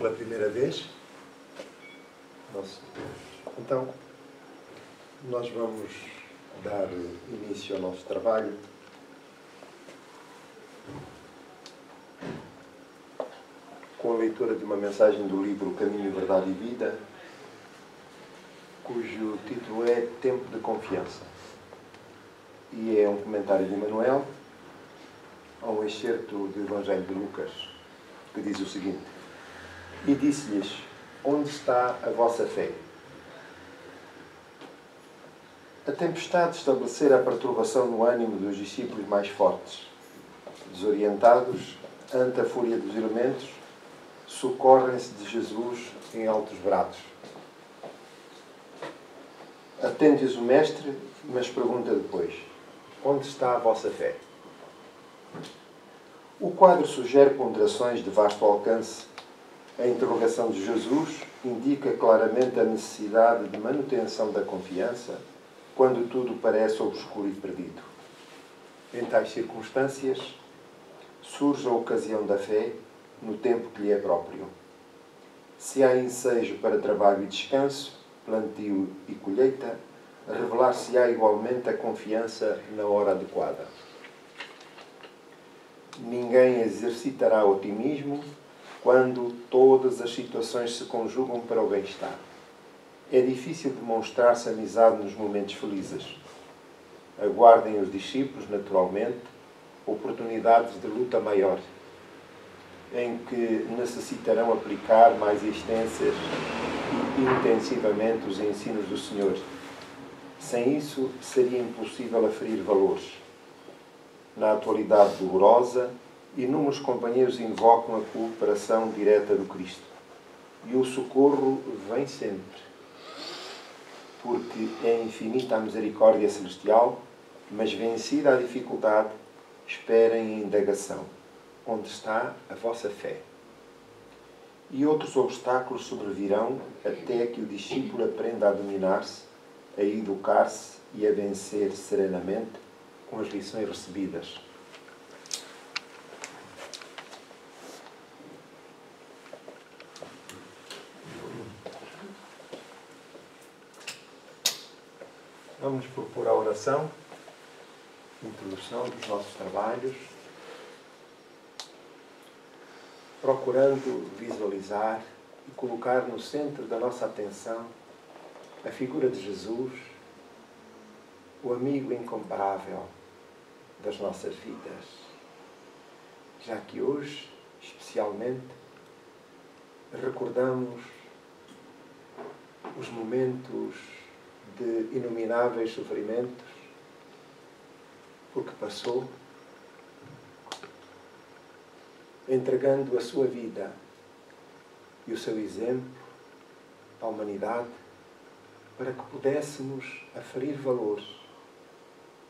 pela primeira vez? Então, nós vamos dar início ao nosso trabalho com a leitura de uma mensagem do livro Caminho, Verdade e Vida, cujo título é Tempo de Confiança. E é um comentário de Emmanuel a um excerto do Evangelho de Lucas, que diz o seguinte: E disse-lhes: Onde está a vossa fé? A tempestade estabelecera a perturbação no ânimo dos discípulos mais fortes. Desorientados ante a fúria dos elementos, socorrem-se de Jesus em altos brados. Atende-os o Mestre, mas pergunta depois: Onde está a vossa fé? O quadro sugere ponderações de vasto alcance. A interrogação de Jesus indica claramente a necessidade de manutenção da confiança quando tudo parece obscuro e perdido. Em tais circunstâncias, surge a ocasião da fé no tempo que lhe é próprio. Se há ensejo para trabalho e descanso, plantio e colheita, revelar-se-á igualmente a confiança na hora adequada. Ninguém exercitará otimismo quando todas as situações se conjugam para o bem-estar. É difícil demonstrar-se amizade nos momentos felizes. Aguardem os discípulos, naturalmente, oportunidades de luta maior, em que necessitarão aplicar mais extensas e intensivamente os ensinos do Senhor. Sem isso, seria impossível aferir valores. Na atualidade dolorosa, inúmeros companheiros invocam a cooperação direta do Cristo. E o socorro vem sempre, porque é infinita a misericórdia celestial, mas vencida a dificuldade, esperem a indagação. Onde está a vossa fé? E outros obstáculos sobrevirão até que o discípulo aprenda a dominar-se, a educar-se e a vencer serenamente com as lições recebidas. Vamos propor a oração, introdução dos nossos trabalhos, procurando visualizar e colocar no centro da nossa atenção a figura de Jesus, o amigo incomparável das nossas vidas. Já que hoje, especialmente, recordamos os momentos de inomináveis sofrimentos por que passou, entregando a sua vida e o seu exemplo à humanidade para que pudéssemos aferir valores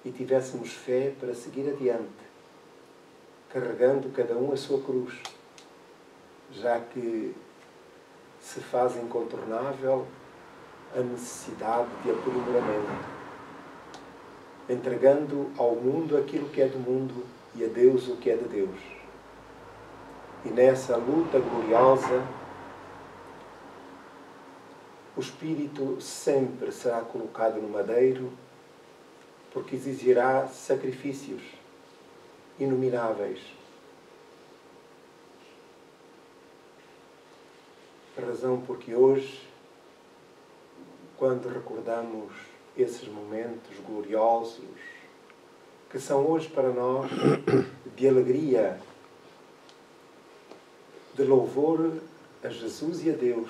e tivéssemos fé para seguir adiante, carregando cada um a sua cruz, já que se faz incontornável a necessidade de aprimoramento, entregando ao mundo aquilo que é do mundo e a Deus o que é de Deus. E nessa luta gloriosa, o espírito sempre será colocado no madeiro, porque exigirá sacrifícios inomináveis. Razão porque hoje, quando recordamos esses momentos gloriosos, que são hoje para nós de alegria, de louvor a Jesus e a Deus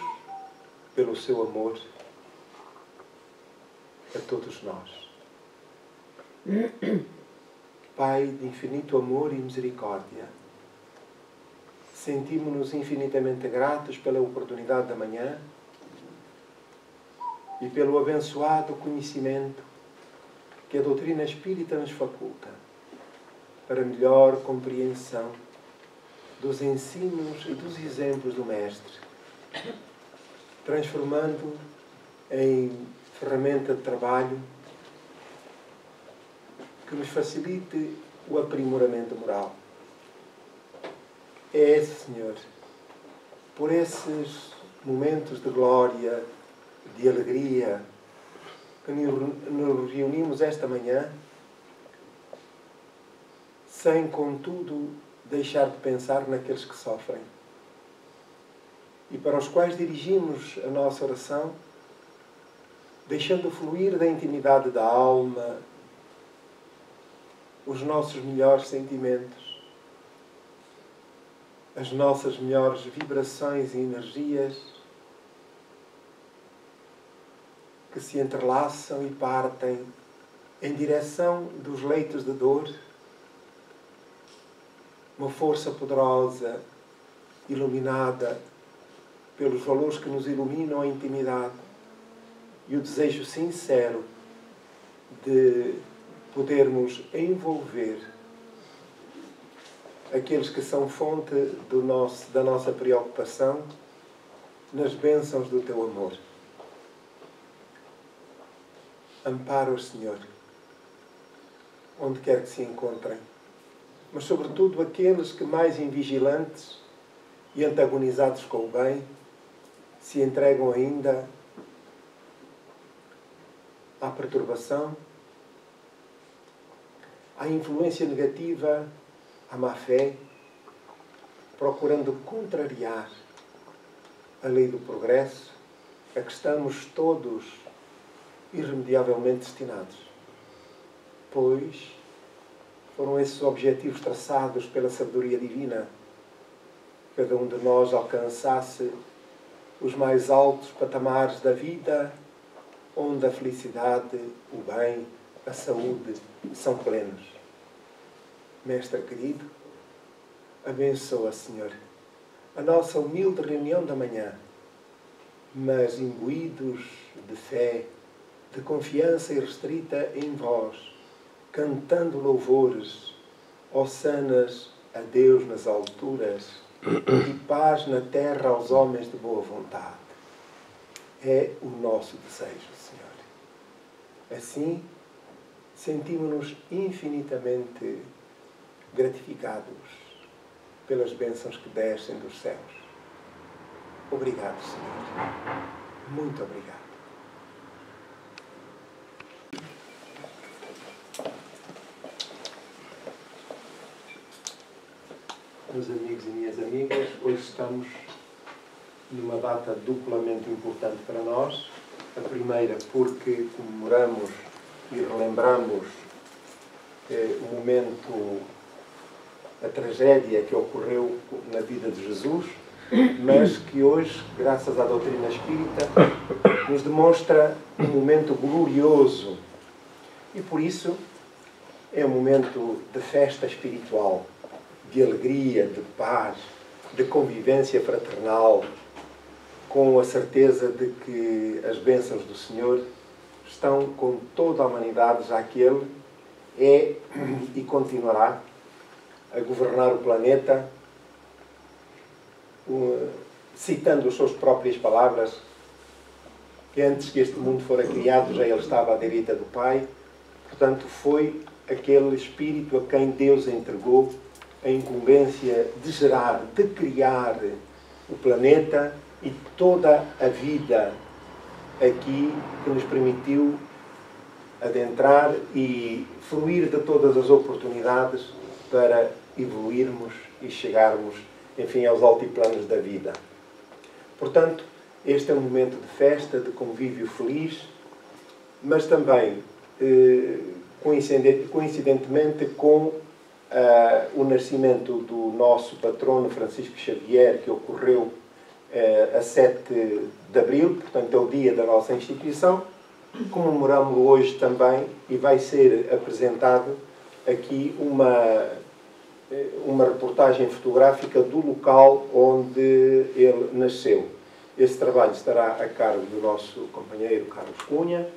pelo seu amor a todos nós. Pai de infinito amor e misericórdia, sentimos-nos infinitamente gratos pela oportunidade da manhã e pelo abençoado conhecimento que a doutrina espírita nos faculta para melhor compreensão dos ensinos e dos exemplos do Mestre, transformando em ferramenta de trabalho que nos facilite o aprimoramento moral. É esse, Senhor, por esses momentos de glória, de alegria, que nos reunimos esta manhã, sem, contudo, deixar de pensar naqueles que sofrem e para os quais dirigimos a nossa oração, deixando fluir da intimidade da alma os nossos melhores sentimentos, as nossas melhores vibrações e energias que se entrelaçam e partem em direção dos leitos de dor, uma força poderosa, iluminada pelos valores que nos iluminam a intimidade e o desejo sincero de podermos envolver aqueles que são fonte da nossa preocupação nas bênçãos do Teu amor. Ampara-os, Senhor, onde quer que se encontrem, mas sobretudo aqueles que mais invigilantes e antagonizados com o bem se entregam ainda à perturbação, à influência negativa, à má-fé, procurando contrariar a lei do progresso a que estamos todos irremediavelmente destinados, pois foram esses objetivos traçados pela sabedoria divina. Cada um de nós alcançasse os mais altos patamares da vida, onde a felicidade, o bem, a saúde são plenos. Mestre querido, abençoa, Senhor, a nossa humilde reunião da manhã, mas imbuídos de fé, de confiança irrestrita em vós, cantando louvores, hossanas a Deus nas alturas e paz na terra aos homens de boa vontade. É o nosso desejo, Senhor. Assim, sentimos-nos infinitamente gratificados pelas bênçãos que descem dos céus. Obrigado, Senhor. Muito obrigado. Meus amigos e minhas amigas, hoje estamos numa data duplamente importante para nós. A primeira porque comemoramos e relembramos o momento, a tragédia que ocorreu na vida de Jesus, mas que hoje, graças à doutrina espírita, nos demonstra um momento glorioso. E por isso é um momento de festa espiritual, de alegria, de paz, de convivência fraternal, com a certeza de que as bênçãos do Senhor estão com toda a humanidade, já que Ele é e continuará a governar o planeta, citando as suas próprias palavras, que antes que este mundo fora criado já Ele estava à direita do Pai. Portanto, foi aquele Espírito a quem Deus entregou a incumbência de gerar, de criar o planeta e toda a vida aqui, que nos permitiu adentrar e fruir de todas as oportunidades para evoluirmos e chegarmos, enfim, aos altiplanos da vida. Portanto, este é um momento de festa, de convívio feliz, mas também, coincidentemente com o nascimento do nosso patrono Francisco Xavier, que ocorreu a 7 de abril, portanto é o dia da nossa instituição, comemoramos-lo hoje também e vai ser apresentado aqui uma reportagem fotográfica do local onde ele nasceu. Esse trabalho estará a cargo do nosso companheiro Carlos Cunha,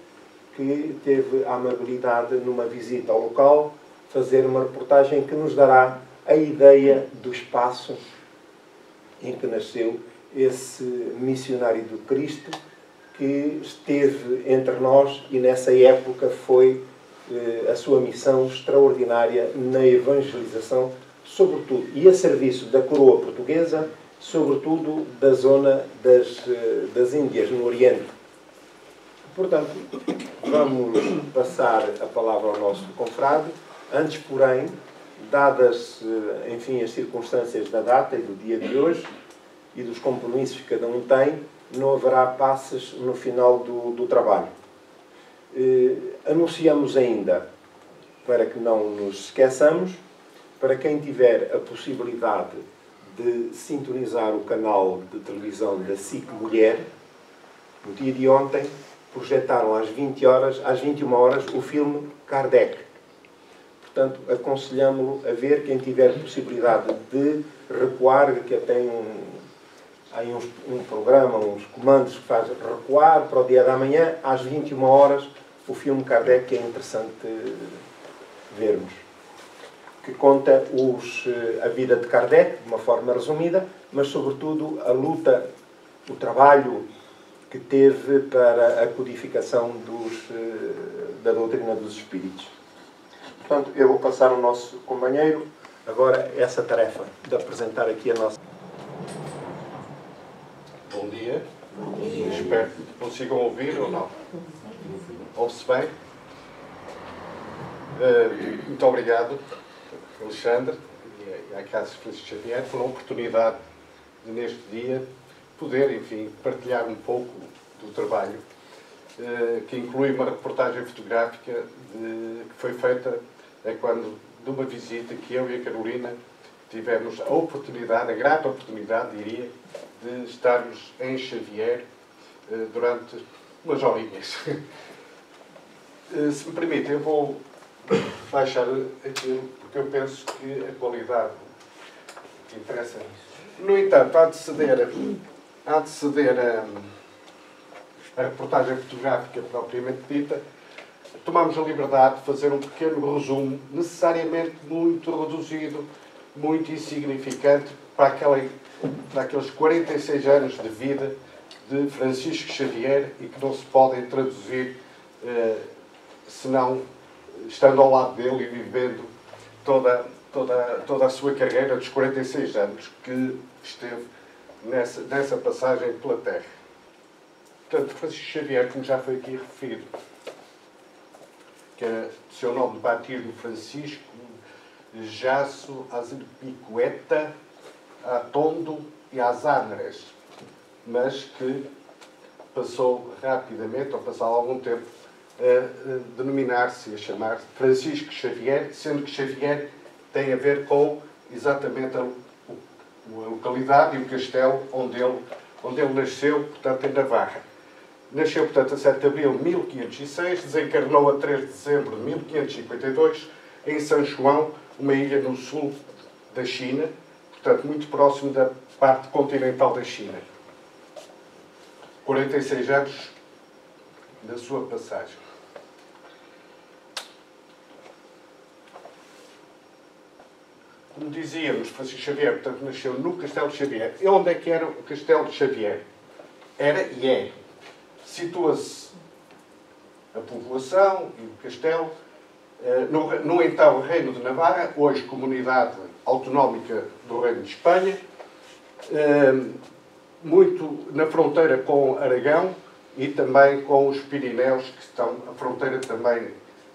que teve a amabilidade, numa visita ao local, fazer uma reportagem que nos dará a ideia do espaço em que nasceu esse missionário do Cristo, que esteve entre nós e nessa época foi a sua missão extraordinária na evangelização, sobretudo, e a serviço da coroa portuguesa sobretudo da zona das Índias, no Oriente. Portanto, vamos passar a palavra ao nosso confrade. Antes, porém, dadas, enfim, as circunstâncias da data e do dia de hoje e dos compromissos que cada um tem, não haverá passes no final do trabalho. Anunciamos ainda, para que não nos esqueçamos, para quem tiver a possibilidade de sintonizar o canal de televisão da SIC Mulher, no dia de ontem, projetaram às 21 horas, o filme Kardec. Portanto, aconselhamo-lo a ver, quem tiver possibilidade de recuar, que tem um programa, uns comandos que faz recuar para o dia da manhã, às 21 horas, o filme Kardec, que é interessante vermos. Que conta a vida de Kardec, de uma forma resumida, mas, sobretudo, a luta, o trabalho que teve para a codificação da doutrina dos espíritos. Portanto, eu vou passar ao nosso companheiro agora essa tarefa de apresentar aqui a nossa... Bom dia. Espero que consigam ouvir ou não. Ouve-se bem? Muito obrigado, Alexandre, e à Casa Francisco Xavier, pela oportunidade de, neste dia, poder, enfim, partilhar um pouco do trabalho, que inclui uma reportagem fotográfica que foi feita de uma visita que eu e a Carolina tivemos a oportunidade, a grata oportunidade, diria, de estarmos em Xavier durante umas horinhas. Se me permitem, eu vou baixar aquilo, porque eu penso que a qualidade interessa nisso. No entanto, há de ceder a reportagem fotográfica propriamente dita, tomamos a liberdade de fazer um pequeno resumo, necessariamente muito reduzido, muito insignificante, para aqueles 46 anos de vida de Francisco Xavier e que não se podem traduzir senão estando ao lado dele e vivendo toda a sua carreira dos 46 anos que esteve nessa passagem pela Terra. Portanto, Francisco Xavier, como já foi aqui referido, que é o seu nome de batismo Francisco Jasso Azpilicueta Atondo e Azanres, mas que passou rapidamente, ou passado algum tempo, a denominar-se, a chamar-se Francisco Xavier, sendo que Xavier tem a ver com exatamente a localidade e o castelo onde ele nasceu, portanto, em Navarra. Nasceu, portanto, a 7 de abril de 1506, desencarnou a 3 de dezembro de 1552, em São João, uma ilha no sul da China, portanto, muito próximo da parte continental da China. 46 anos da sua passagem. Como dizíamos, Francisco Xavier, portanto, nasceu no Castelo de Xavier. E onde é que era o Castelo de Xavier? Era e é. Situa-se a povoação e o castelo no então Reino de Navarra, hoje Comunidade Autonómica do Reino de Espanha, muito na fronteira com Aragão e também com os Pirineus, que estão a fronteira também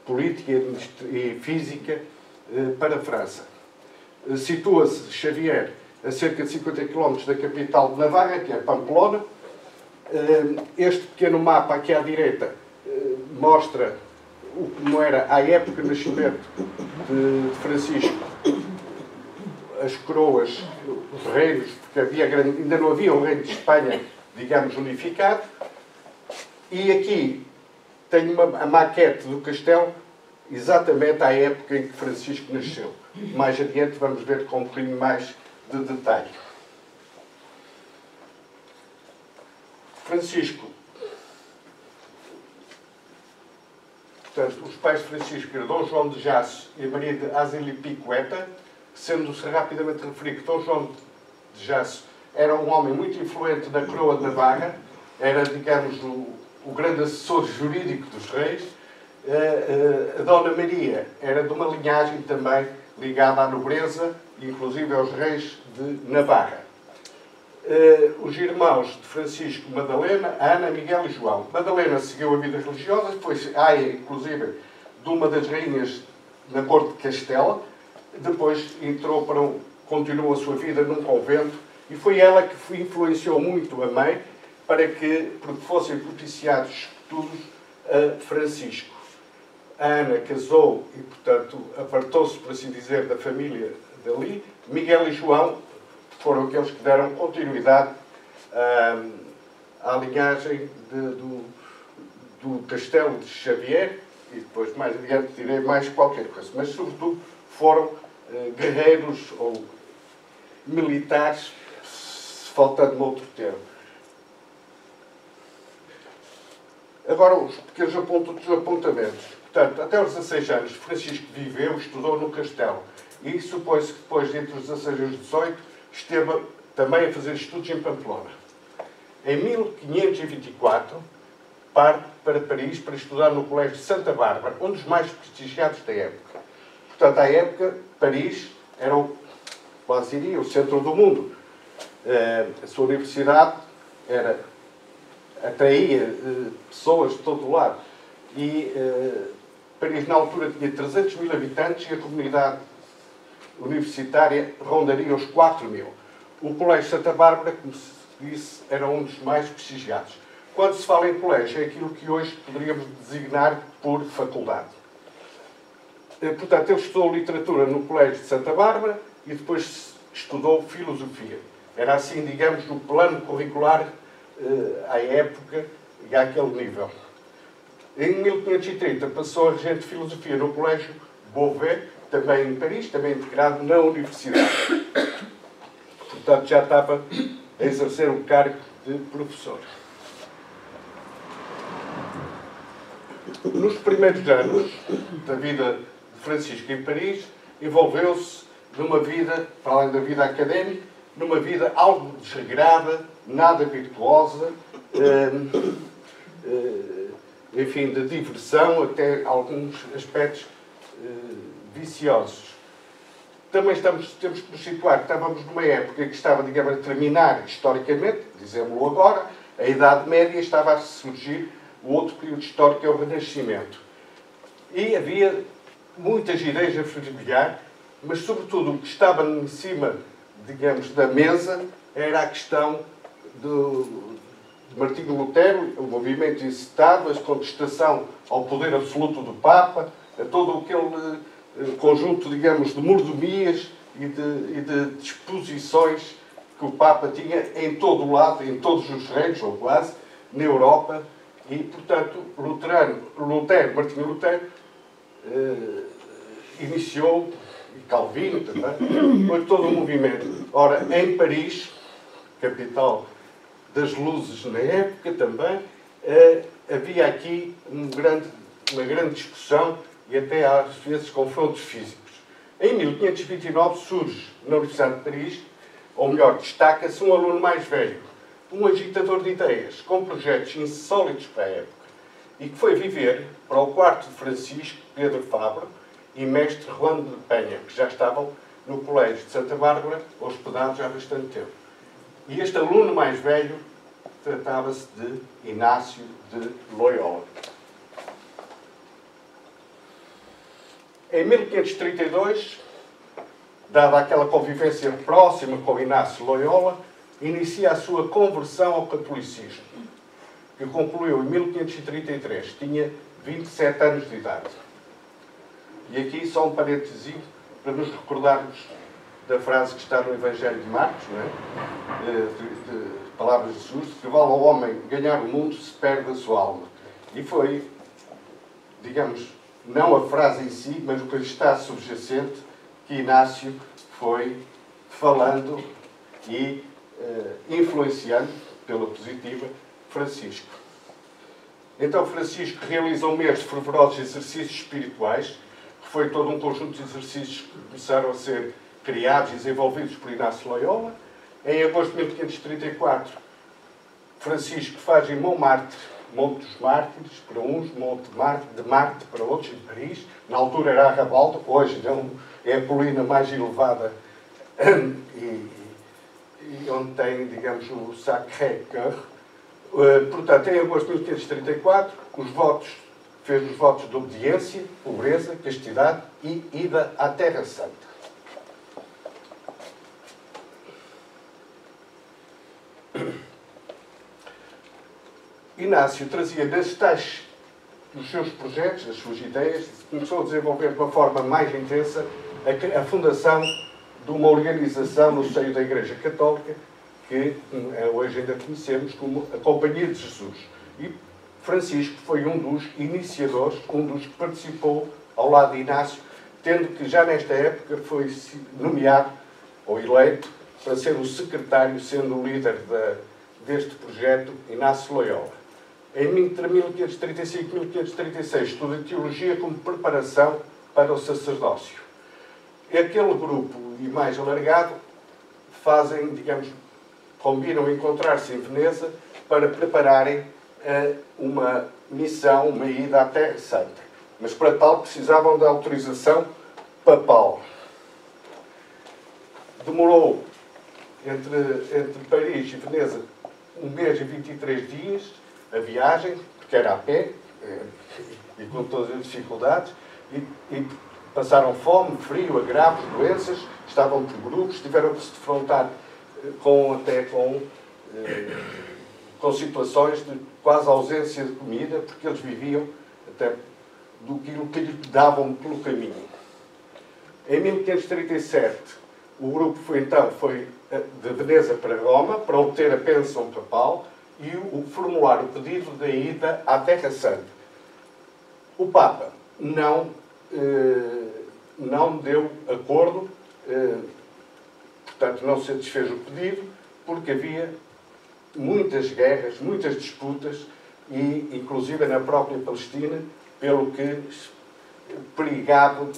política e física para a França. Situa-se Xavier a cerca de 50 km da capital de Navarra, que é Pamplona. Este pequeno mapa aqui à direita mostra como era à época do nascimento de Francisco, as coroas, os reinos, porque ainda não havia um reino de Espanha, digamos, unificado. E aqui tenho a maquete do castelo, exatamente à época em que Francisco nasceu. Mais adiante vamos ver com um bocadinho mais de detalhe. Francisco. Portanto, os pais de Francisco eram Dom João de Jasso e Maria de Azpilicueta, sendo-se rapidamente referido que Dom João de Jasso era um homem muito influente na coroa de Navarra, era, digamos, o grande assessor jurídico dos reis. A Dona Maria era de uma linhagem também ligada à nobreza, inclusive aos reis de Navarra. os irmãos de Francisco, Madalena, Ana, Miguel e João. Madalena seguiu a vida religiosa, depois aia, inclusive, de uma das rainhas na corte de Castela, depois continuou a sua vida num convento, e foi ela que influenciou muito a mãe porque fossem propiciados estudos a Francisco. A Ana casou e, portanto, apartou-se, por assim dizer, da família dali. Miguel e João foram aqueles que deram continuidade à linhagem do Castelo de Xavier, e depois, mais adiante, direi mais qualquer coisa. Mas, sobretudo, foram guerreiros ou militares, faltando-me outro termo. Agora, os pequenos apontamentos. Portanto, até os 16 anos, Francisco viveu, estudou no castelo. E supõe-se que depois, entre os 16 e os 18, esteve também a fazer estudos em Pamplona. Em 1524, parte para Paris para estudar no Colégio de Santa Bárbara, um dos mais prestigiados da época. Portanto, à época, Paris era quase diria, o centro do mundo. A sua universidade atraía pessoas de todo o lado. E Paris, na altura, tinha 300 mil habitantes e a comunidade universitária rondaria os 4 mil. O Colégio Santa Bárbara, como se disse, era um dos mais prestigiados. Quando se fala em colégio, é aquilo que hoje poderíamos designar por faculdade. Portanto, ele estudou literatura no Colégio de Santa Bárbara e depois estudou filosofia. Era assim, digamos, o plano curricular à época e àquele nível. Em 1530 passou a regente de filosofia no Colégio Beauvais, também em Paris, também integrado na universidade. Portanto, já estava a exercer o cargo de professor. Nos primeiros anos da vida de Francisco em Paris, envolveu-se numa vida, para além da vida académica, numa vida algo desregrada, nada virtuosa, enfim, de diversão, até alguns aspectos viciosos. Também temos que nos situar que estávamos numa época que estava, digamos, a terminar historicamente, dizemos-lo agora, a Idade Média, estava a surgir o outro período histórico, que é o Renascimento. E havia muitas ideias a fervilhar, mas, sobretudo, o que estava em cima, digamos, da mesa era a questão de Martinho Lutero, o movimento incitado, a contestação ao poder absoluto do Papa, a todo aquele conjunto, digamos, de mordomias e de disposições que o Papa tinha em todo o lado, em todos os reinos, ou quase, na Europa. E, portanto, Martinho Lutero, iniciou, e Calvino também, foi todo um movimento. Ora, em Paris, capital das luzes na época também, havia aqui uma grande discussão e até às vezes confrontos físicos. Em 1529 surge na Universidade de Paris, ou melhor, destaca-se um aluno mais velho, um agitador de ideias, com projetos insólitos para a época, e que foi viver para o quarto de Francisco, Pedro Fabro, e mestre Juan de Penha, que já estavam no Colégio de Santa Bárbara, hospedados há bastante tempo. E este aluno mais velho tratava-se de Inácio de Loyola. Em 1532, dada aquela convivência próxima com Inácio Loyola, inicia a sua conversão ao catolicismo, que concluiu em 1533. Tinha 27 anos de idade. E aqui só um parênteses para nos recordarmos da frase que está no Evangelho de Marcos, não é? De palavras de Jesus, que vale ao homem ganhar o mundo se perde a sua alma. E foi, digamos, não a frase em si, mas o que está subjacente, que Inácio foi falando e influenciando, pela positiva, Francisco. Então Francisco realiza um mês de fervorosos exercícios espirituais, que foi todo um conjunto de exercícios que começaram a ser criados e desenvolvidos por Inácio Loyola. Em agosto de 1534, Francisco faz em Montmartre, Monte dos Mártires, para uns, Monte de Marte para outros, em Paris. Na altura era Arrabaldo, hoje é a colina mais elevada e onde tem, digamos, o Sacré-Cœur. Portanto, em agosto de 1534, fez os votos de obediência, pobreza, castidade e ida à Terra Santa. Inácio trazia dos seus projetos, das suas ideias, começou a desenvolver de uma forma mais intensa a fundação de uma organização no seio da Igreja Católica, que hoje ainda conhecemos como a Companhia de Jesus. E Francisco foi um dos iniciadores, um dos que participou ao lado de Inácio, tendo que já nesta época foi nomeado ou eleito para ser o secretário, sendo o líder deste projeto, Inácio Loyola. Entre 1535 e 1536 estuda teologia como preparação para o sacerdócio. Aquele grupo, e mais alargado, combinam encontrar-se em Veneza para prepararem uma missão, uma ida à Terra Santa. Mas para tal precisavam da autorização papal. Demorou entre Paris e Veneza 1 mês e 23 dias a viagem, porque era a pé, e com todas as dificuldades, e passaram frio, agravos, doenças, estavam por grupos, tiveram que se defrontar com situações de quase ausência de comida, porque eles viviam até do que lhe davam pelo caminho. Em 1537, o grupo foi de Veneza para Roma, para obter a bênção papal e formular o pedido da ida à Terra Santa. O Papa não deu acordo, portanto não satisfez o pedido, porque havia muitas guerras, muitas disputas, e inclusive na própria Palestina, pelo que perigava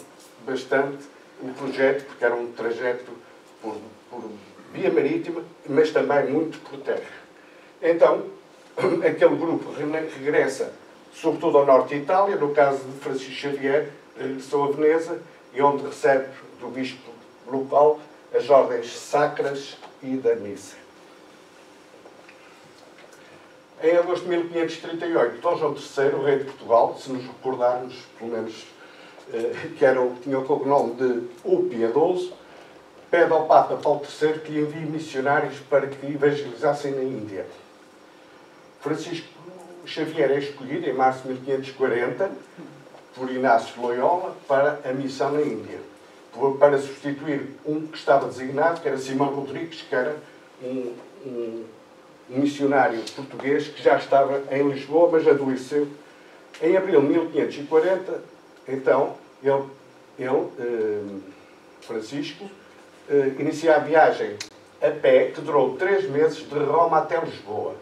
bastante o projeto, porque era um trajeto por via marítima, mas também muito por terra. Então, aquele grupo regressa, sobretudo ao norte de Itália, no caso de Francisco Xavier, regressou a Veneza, e onde recebe do bispo local as ordens sacras e da missa. Em agosto de 1538, Dom João III, rei de Portugal, se nos recordarmos, pelo menos, tinha o cognome de O Piedoso, pede ao Papa Paulo III que lhe envie missionários para que evangelizassem na Índia. Francisco Xavier é escolhido, em março de 1540, por Inácio Loyola, para a missão na Índia, para substituir um que estava designado, que era Simão Rodrigues, que era um missionário português que já estava em Lisboa, mas adoeceu. Em abril de 1540, então, Francisco, inicia a viagem a pé, que durou 3 meses, de Roma até Lisboa.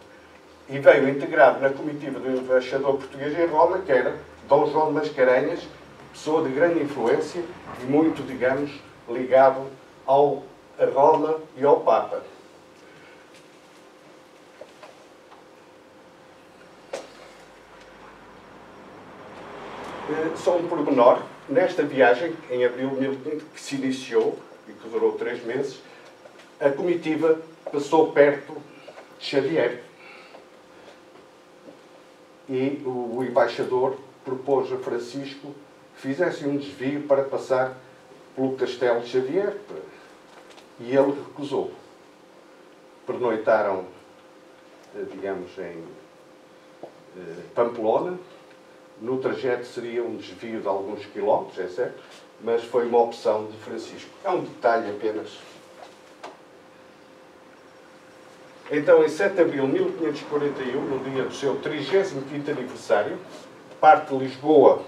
E veio integrado na comitiva do embaixador português em Roma, que era Dom João de Mascarenhas, pessoa de grande influência e muito, digamos, ligado a Roma e ao Papa. Só um pormenor, nesta viagem, em abril de 1500, que se iniciou e que durou 3 meses, a comitiva passou perto de Xavier. E o embaixador propôs a Francisco que fizesse um desvio para passar pelo castelo de Xavier. E ele recusou. Pernoitaram, digamos, em Pamplona. No trajeto seria um desvio de alguns quilómetros, é certo, mas foi uma opção de Francisco. É um detalhe apenas. Então, em 7 de abril de 1541, no dia do seu 35º aniversário, parte de Lisboa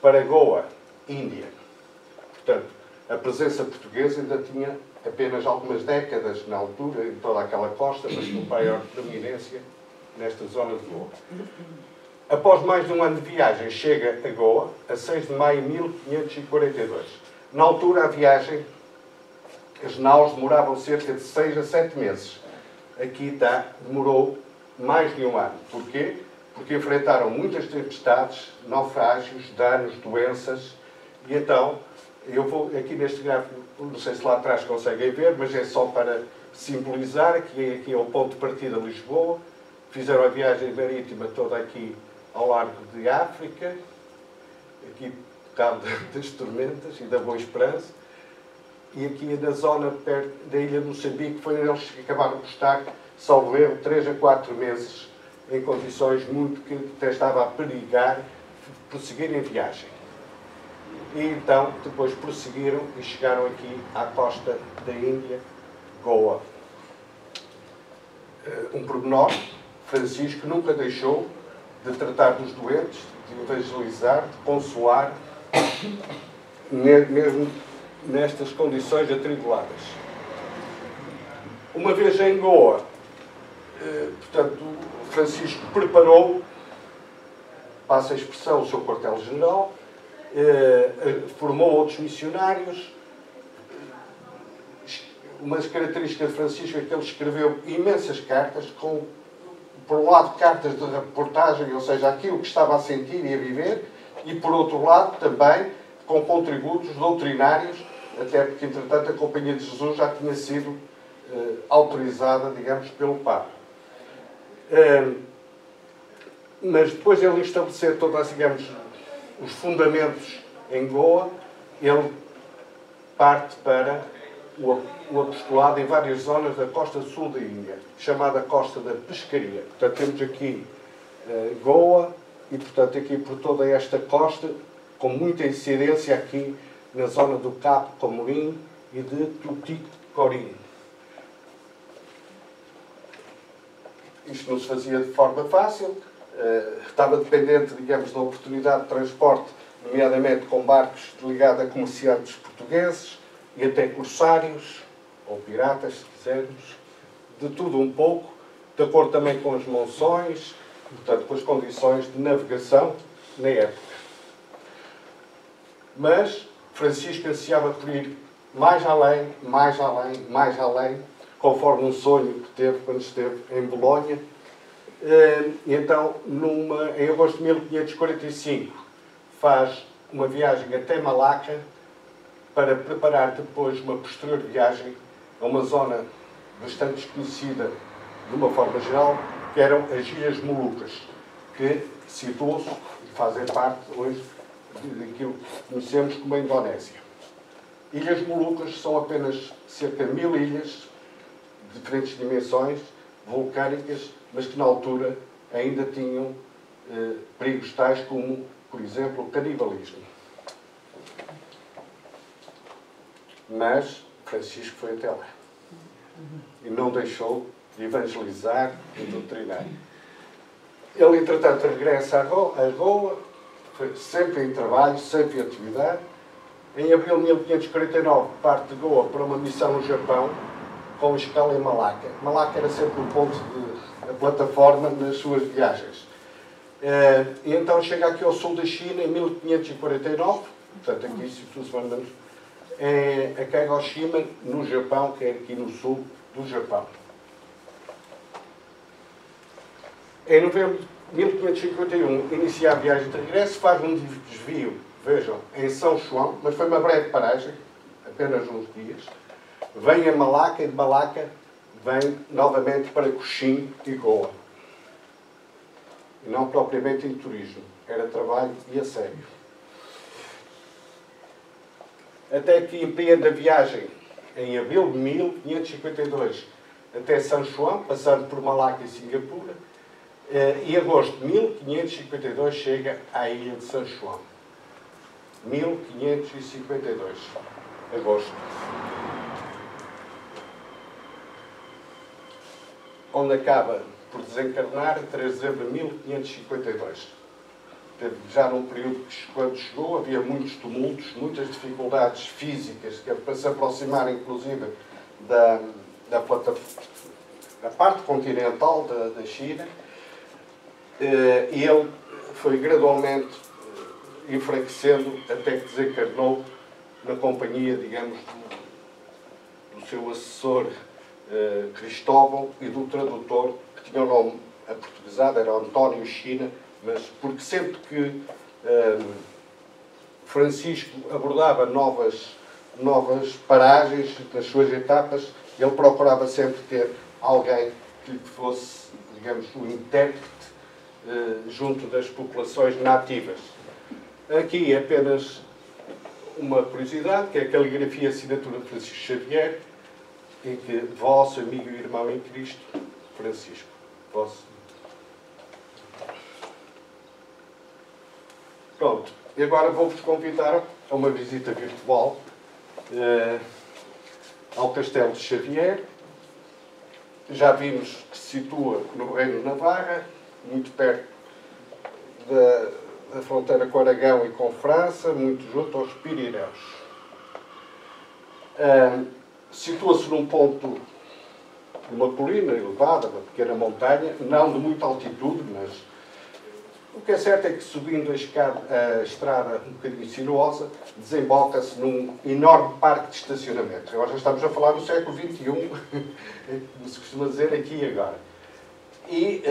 para Goa, Índia. Portanto, a presença portuguesa ainda tinha apenas algumas décadas na altura, em toda aquela costa, mas com maior predominância nesta zona de Goa. Após mais de um ano de viagem, chega a Goa, a 6 de maio de 1542. Na altura, a viagem, as naus demoravam cerca de 6 a 7 meses. Aqui demorou mais de um ano. Porquê? Porque enfrentaram muitas tempestades, naufrágios, danos, doenças, e então Eu vou aqui neste gráfico, não sei se lá atrás conseguem ver, mas é só para simbolizar que aqui é o ponto de partida de Lisboa. Fizeram a viagem marítima toda aqui ao largo de África, aqui por cabo das Tormentas e da Boa Esperança, e aqui na zona perto da ilha de Moçambique foi onde eles acabaram por estar, salvo erro, 3 a 4 meses, em condições muito que até estava a perigar prosseguirem a viagem. E então, depois prosseguiram e chegaram aqui à costa da Índia, Goa. Um pormenor, Francisco nunca deixou de tratar dos doentes, de evangelizar, de consolar, mesmo nestas condições atribuladas. Uma vez em Goa, portanto, Francisco preparou, passa a expressão, o seu quartel-general, formou outros missionários. Uma das características de Francisco é que ele escreveu imensas cartas, com, por um lado, cartas de reportagem, ou seja, aquilo que estava a sentir e a viver, e, por outro lado, também com contributos doutrinários, até porque, entretanto, a Companhia de Jesus já tinha sido autorizada, digamos, pelo Papa. Mas depois de ele estabelecer todas, digamos, os fundamentos em Goa, ele parte para o apostolado em várias zonas da costa sul da Índia, chamada Costa da Pescaria. Portanto, temos aqui Goa e, portanto, aqui por toda esta costa, com muita incidência aqui na zona do Cabo Comorim e de Tuticorin. Isto não se fazia de forma fácil, estava dependente, digamos, da oportunidade de transporte, nomeadamente com barcos ligados a comerciantes portugueses e até corsários, ou piratas, se quisermos, de tudo um pouco, de acordo também com as monções, portanto, com as condições de navegação na época. Mas Francisco ansiava por ir mais além, mais além, mais além, conforme um sonho que teve quando esteve em Bolonha. E então, em agosto de 1545, faz uma viagem até Malaca para preparar depois uma posterior viagem a uma zona bastante desconhecida de uma forma geral, que eram as Ilhas Molucas, que situam-se e fazem parte hoje daquilo que conhecemos como a Indonésia. Ilhas Molucas são apenas cerca de 1000 ilhas, de diferentes dimensões, vulcânicas, mas que na altura ainda tinham perigos tais como, por exemplo, o canibalismo. Mas Francisco foi até lá e não deixou de evangelizar e doutrinar. Ele, entretanto, regressa a Goa, foi sempre em trabalho, sempre em atividade. Em abril de 1549, parte de Goa para uma missão no Japão, com escala em Malaca. Malaca era sempre o ponto a plataforma nas suas viagens. E então chega aqui ao sul da China, em 1549, portanto aqui sucessivamente, a Kagoshima, no Japão, que é aqui no sul do Japão. Em novembro de 1551, inicia a viagem de regresso, faz um desvio, vejam, em São João, mas foi uma breve paragem, apenas uns dias. Vem a Malaca e de Malaca vem novamente para Cochin e Goa. E não propriamente em turismo, era trabalho e a sério. Até que empreende a viagem em abril de 1552 até São João, passando por Malaca e Singapura, e em agosto de 1552 chega à ilha de São João. 1552, agosto. Onde acaba por desencarnar, 3 de dezembro de 1552. Já num período que, quando chegou, havia muitos tumultos, muitas dificuldades físicas, que para se aproximar, inclusive, da parte continental da China, e ele foi gradualmente enfraquecendo até que desencarnou na companhia, digamos, do seu assessor Cristóvão e do tradutor, que tinha o nome aportuguesado, era António China, mas porque sempre que Francisco abordava novas paragens nas suas etapas, ele procurava sempre ter alguém que lhe fosse, digamos, o intérprete junto das populações nativas. Aqui apenas uma curiosidade, que é a caligrafia e assinatura de Francisco Xavier, em que vosso amigo e irmão em Cristo, Francisco. Vosso. Pronto. E agora vou-vos convidar a uma visita virtual ao Castelo de Xavier. Já vimos que se situa no Reino de Navarra, muito perto da fronteira com Aragão e com França, muito junto aos Pirineus. Situa-se num ponto de uma colina elevada, uma pequena montanha, não de muita altitude, mas o que é certo é que subindo a estrada um bocadinho sinuosa, desemboca-se num enorme parque de estacionamento. Agora já estamos a falar do século XXI, como se costuma dizer, aqui e agora. E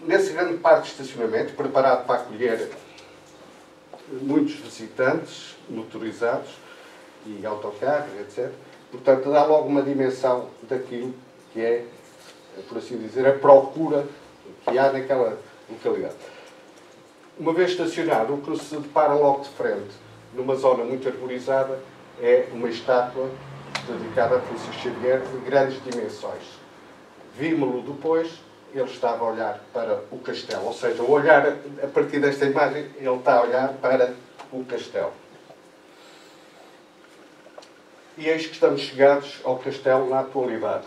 nesse grande parque de estacionamento, preparado para acolher muitos visitantes motorizados e autocarros, etc., portanto, dá logo uma dimensão daquilo que é, por assim dizer, a procura que há naquela localidade. Uma vez estacionado, o que se depara logo de frente, numa zona muito arborizada, é uma estátua dedicada a Francisco Xavier de grandes dimensões. Vimos-lo depois, ele estava a olhar para o castelo, ou seja, ao olhar a partir desta imagem, ele está a olhar para o castelo. E eis que estamos chegados ao castelo na atualidade.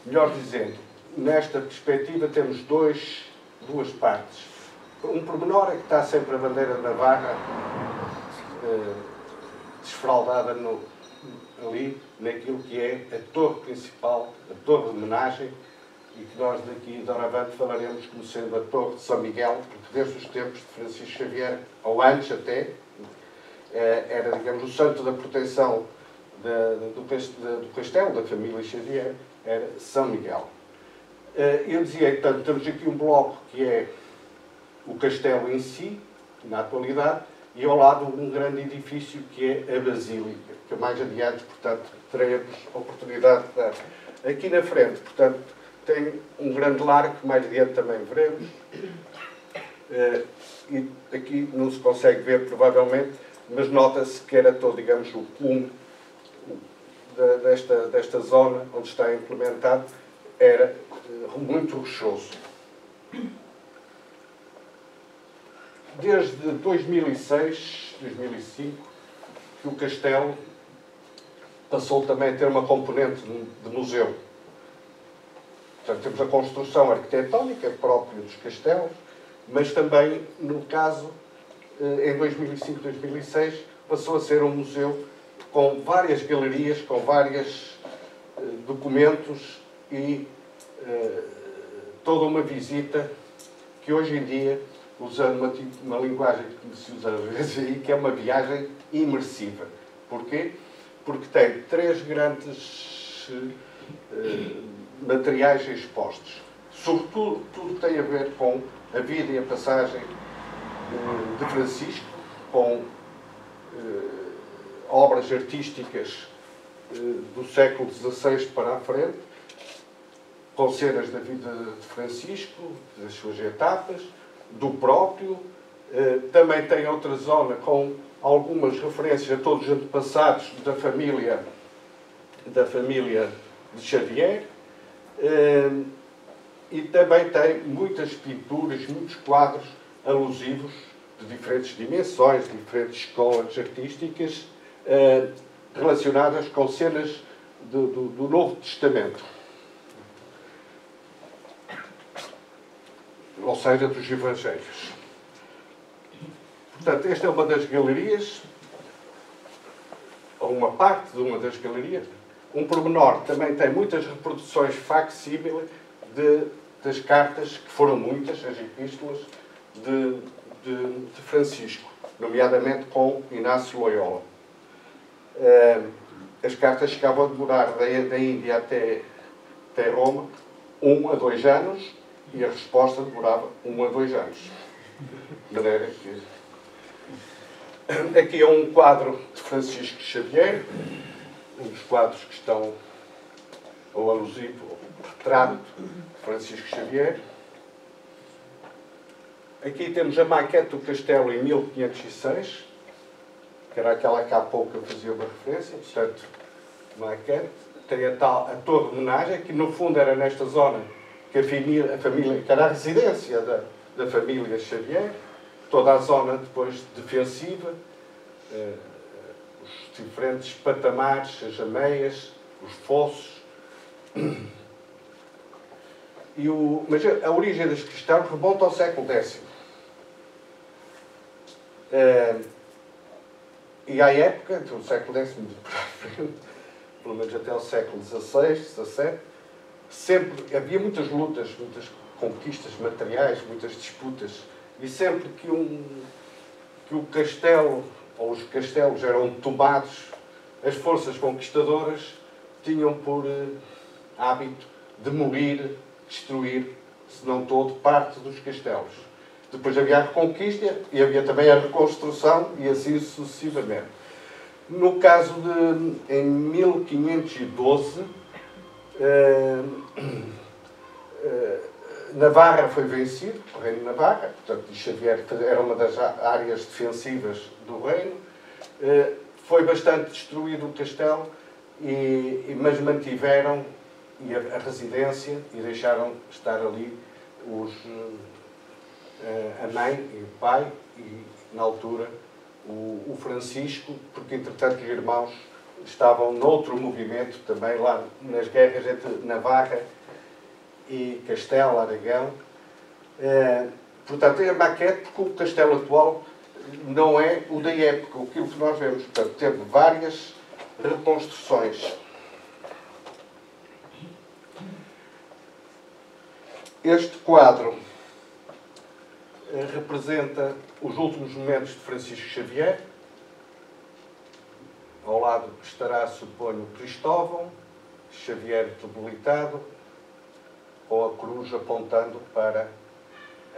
Melhor dizendo, nesta perspectiva temos duas partes. Um pormenor é que está sempre a bandeira de Navarra desfraldada ali, naquilo que é a torre principal, a torre de homenagem, e que nós daqui de Oravante falaremos como sendo a torre de São Miguel, porque desde os tempos de Francisco Xavier, ou antes até, era, digamos, o santo da proteção do castelo, da família Xavier, era São Miguel. Eu dizia, portanto, temos aqui um bloco que é o castelo em si, na atualidade, e ao lado um grande edifício que é a Basílica, que mais adiante, portanto, teremos a oportunidade de dar. Aqui na frente, portanto, tem um grande largo, que mais adiante também veremos. E aqui não se consegue ver, provavelmente, mas nota-se que era todo, digamos, o cume desta zona onde está implementado, era muito rochoso. Desde 2006, 2005, que o castelo passou também a ter uma componente de museu. Portanto, temos a construção arquitetónica própria dos castelos, mas também, no caso, em 2005, 2006, passou a ser um museu com várias galerias, com vários documentos e toda uma visita que hoje em dia, usando uma linguagem que se usa às vezes aí, que é uma viagem imersiva. Porquê? Porque tem 3 grandes materiais expostos. Sobretudo, tudo tem a ver com a vida e a passagem de Francisco, com obras artísticas do século XVI para a frente, com cenas da vida de Francisco, das suas etapas, do próprio. Também tem outra zona com algumas referências a todos os antepassados da família de Xavier. E também tem muitas pinturas, muitos quadros alusivos de diferentes dimensões, de diferentes escolas artísticas, relacionadas com cenas do Novo Testamento. Ou seja, dos Evangelhos. Portanto, esta é uma das galerias, ou uma parte de uma das galerias. Um pormenor também tem muitas reproduções facsímile das cartas, que foram muitas, as epístolas, de Francisco, nomeadamente com Inácio Loyola. As cartas chegavam a demorar da Índia até Roma 1 a 2 anos, e a resposta demorava 1 a 2 anos. De maneira que Aqui é um quadro de Francisco Xavier, um dos quadros que estão ao alusivo ao retrato de Francisco Xavier. Aqui temos a maquete do castelo em 1506, que era aquela que há pouco eu fazia uma referência, portanto, maquete. Tem a torre de homenagem, que no fundo era nesta zona que a família, que era a residência da família Xavier, toda a zona depois defensiva, os diferentes patamares, as ameias, os fossos. Mas a origem deste castelo remonta ao século X. E à época, do século X para a frente, pelo menos até ao século XVI, XVII, sempre havia muitas lutas, muitas conquistas materiais, muitas disputas, e sempre que o castelo, ou os castelos eram tomados, as forças conquistadoras tinham por hábito demolir, destruir, se não todo, parte dos castelos. Depois havia a reconquista e havia também a reconstrução e assim sucessivamente. No caso de, em 1512, Navarra foi vencido, o reino de Navarra, portanto, Xavier era uma das áreas defensivas do reino. Foi bastante destruído o castelo, mas mantiveram a residência e deixaram estar ali a mãe e o pai e, na altura, o Francisco, porque, entretanto, os irmãos estavam noutro movimento também, lá nas guerras entre Navarra e Castelo, Aragão. Portanto, é a maquete, porque o castelo atual não é o da época, aquilo que nós vemos. Portanto, teve várias reconstruções. Este quadro representa os últimos momentos de Francisco Xavier. Ao lado estará, suponho, Cristóvão, Xavier debilitado, com a cruz apontando para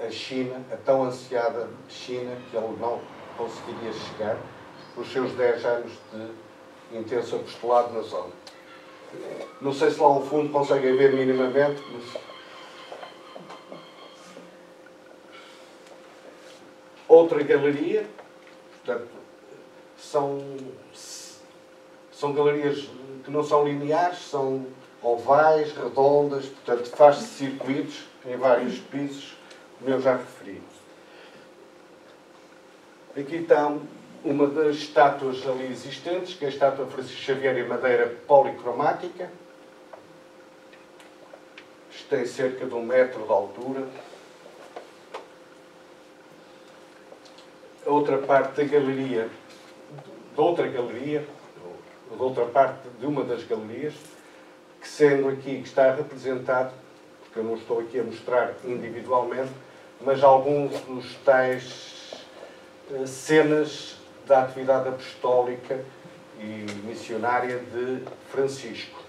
a China, a tão ansiada China, que ele não conseguiria chegar nos seus 10 anos de intenso apostolado na zona. Não sei se lá ao fundo conseguem ver minimamente, mas... Outra galeria, portanto, são galerias que não são lineares, são ovais, redondas, portanto, faz-se circuitos em vários pisos, como eu já referi. Aqui está uma das estátuas ali existentes, que é a estátua Francisco Xavier em madeira policromática. Isto tem cerca de 1 metro de altura. A outra parte da galeria, de outra parte de uma das galerias, que sendo aqui que está representado, porque eu não estou aqui a mostrar individualmente, mas alguns dos tais cenas da atividade apostólica e missionária de Francisco.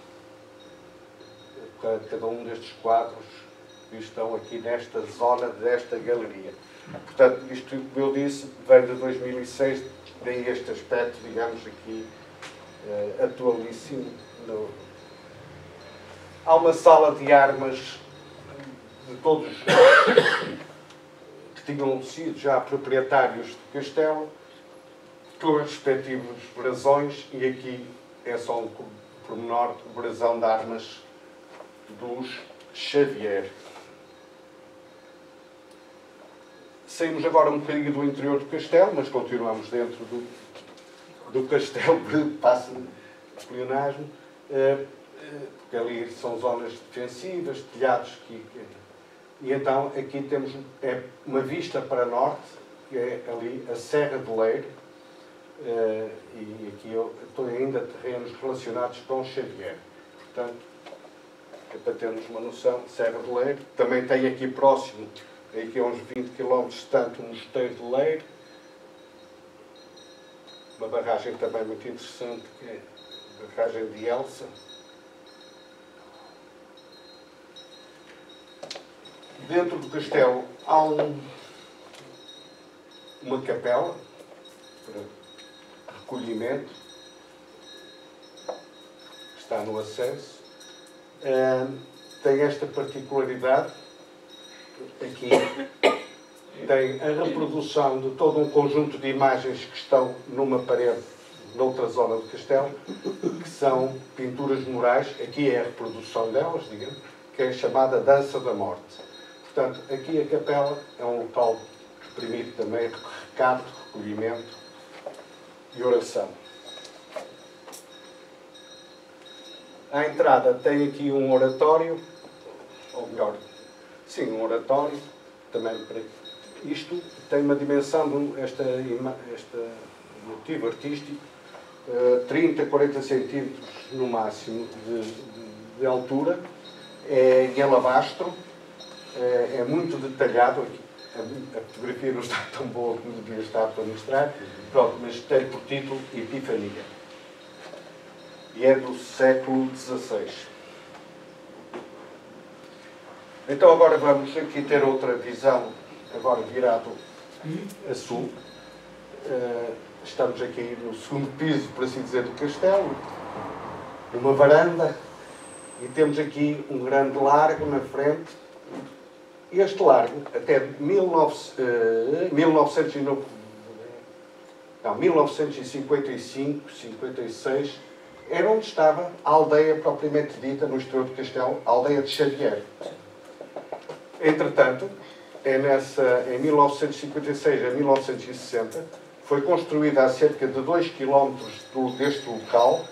Cada um destes quadros estão aqui nesta zona desta galeria. Portanto, isto, como eu disse, vem de 2006, daí este aspecto, digamos, aqui atualíssimo. Há uma sala de armas de todos que tinham sido já proprietários do castelo, com os respectivos brasões, e aqui é só um pormenor, o brasão de armas dos Xavier. Saímos agora um bocadinho do interior do castelo, mas continuamos dentro do castelo, passa de pleonasmo, porque ali são zonas defensivas, telhados, e então aqui temos uma vista para norte, que é ali a Serra de Leiro, e aqui estou ainda terrenos relacionados com Xavier. Portanto, é para termos uma noção, Serra de Leiro. Também tem aqui próximo, aqui a uns 20 km distante, o Mosteiro de Leiro. Uma barragem também muito interessante, que é a barragem de Elsa. Dentro do castelo há uma capela, para recolhimento, está no acesso. Tem esta particularidade, aqui tem a reprodução de todo um conjunto de imagens que estão numa parede noutra zona do castelo, que são pinturas murais, aqui é a reprodução delas, digamos, que é chamada Dança da Morte. Portanto, aqui a capela é um local que permite também recato, recolhimento e oração. À entrada tem aqui um oratório, ou melhor, sim, um oratório, também para isto tem uma dimensão, este motivo artístico, 30, 40 centímetros no máximo de altura, é em alabastro, é muito detalhado, aqui, a fotografia não está tão boa como devia estar para mostrar, pronto, mas tem por título Epifania. E é do século XVI. Então agora vamos aqui ter outra visão, agora virado a sul. Estamos aqui no segundo piso, por assim dizer, do castelo, numa varanda, e temos aqui um grande largo na frente. Este largo, até 1955, 56, era onde estava a aldeia propriamente dita, no exterior do castelo, a aldeia de Xavier. Entretanto, em 1956 a 1960, foi construída a cerca de 2 km deste local,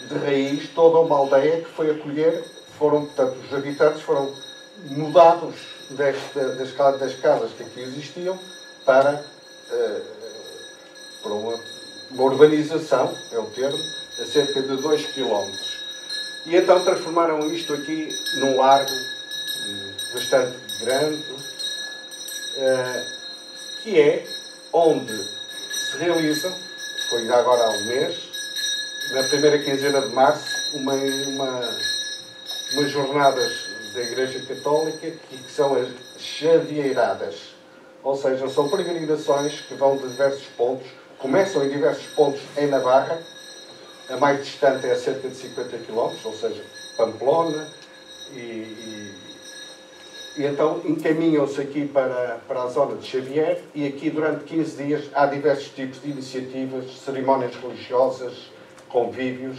de raiz, toda uma aldeia que foi acolher, portanto, os habitantes foram mudados das casas que aqui existiam para uma urbanização, é o termo, a cerca de 2 km. E então transformaram isto aqui num largo bastante grande, que é onde se realiza, foi ainda agora há um mês, na primeira quinzena de março, umas jornadas da Igreja Católica que são as Xavieiradas. Ou seja, são peregrinações que vão de diversos pontos, começam em diversos pontos em Navarra, a mais distante é a cerca de 50 km, ou seja, Pamplona, e então encaminham-se aqui para a zona de Xavier, e aqui durante 15 dias há diversos tipos de iniciativas, cerimónias religiosas, convívios,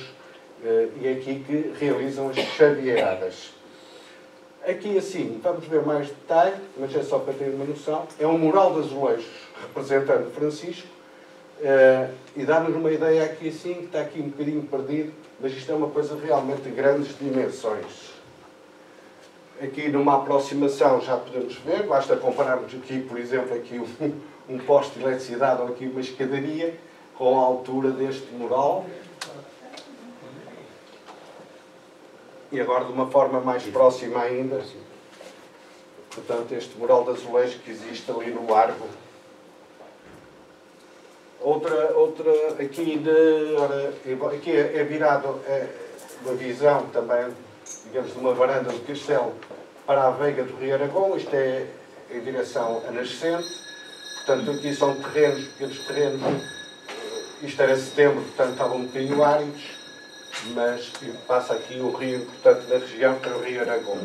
e é aqui que realizam as Xavieiradas. Aqui assim, vamos ver mais detalhe, mas é só para ter uma noção, é um mural de azulejos representando Francisco, e dá-nos uma ideia aqui assim, que está aqui um bocadinho perdido, mas isto é uma coisa realmente de grandes dimensões. Aqui numa aproximação já podemos ver, basta compararmos aqui, por exemplo, aqui um poste de eletricidade ou aqui uma escadaria com a altura deste mural. E agora de uma forma mais próxima ainda, portanto, este mural de azulejo que existe ali no largo. Outra aqui aqui é virado uma visão também, digamos, de uma varanda do castelo para a veiga do Rio Aragão. Isto é em direção a nascente. Portanto, aqui são terrenos, pequenos terrenos. Isto era setembro, portanto, estavam um bocadinho áridos, mas passa aqui o rio, portanto, da região para o Rio Aragão.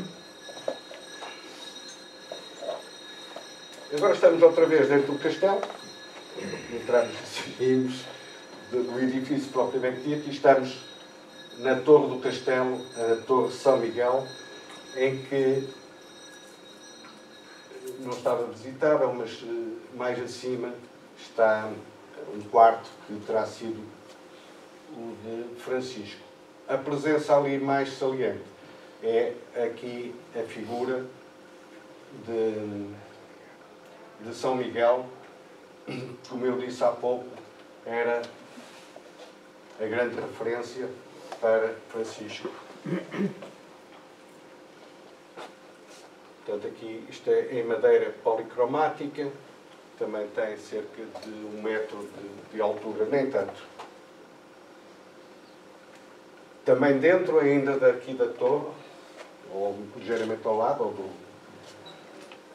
Agora estamos outra vez dentro do castelo. Entramos e saímos do edifício propriamente dito e estamos na torre do castelo, a Torre São Miguel, em que não estava visitável, mas mais acima está um quarto que terá sido o de Francisco. A presença ali mais saliente é aqui a figura de São Miguel, como eu disse há pouco, era a grande referência para Francisco. Portanto, aqui isto é em madeira policromática, também tem cerca de 1 metro de altura, nem tanto. Também dentro ainda daqui da torre, ou ligeiramente ao lado,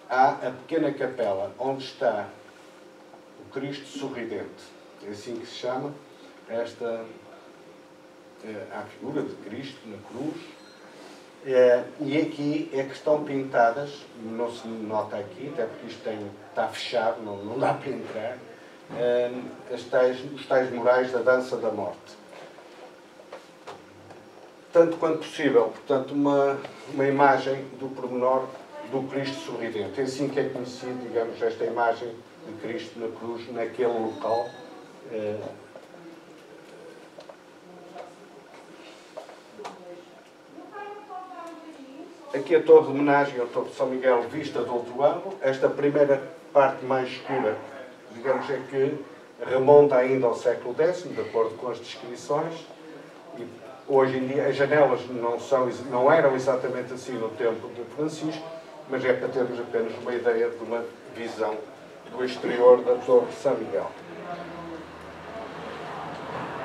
há a pequena capela onde está o Cristo Sorridente. é assim que se chama, a figura de Cristo na cruz. E aqui é que estão pintadas, não se nota aqui, até porque isto está fechado, não dá para entrar, os tais murais da dança da morte. Tanto quanto possível, portanto, uma imagem do pormenor do Cristo sorridente. É assim que é conhecido, digamos, esta imagem de Cristo na cruz, naquele local. Aqui a torre de homenagem ao Torre de São Miguel, vista do outro ângulo. Esta primeira parte mais escura, digamos, é que remonta ainda ao século X, de acordo com as descrições. E hoje em dia as janelas não eram exatamente assim no tempo de Francisco, mas é para termos apenas uma ideia de uma visão do exterior da Torre de São Miguel.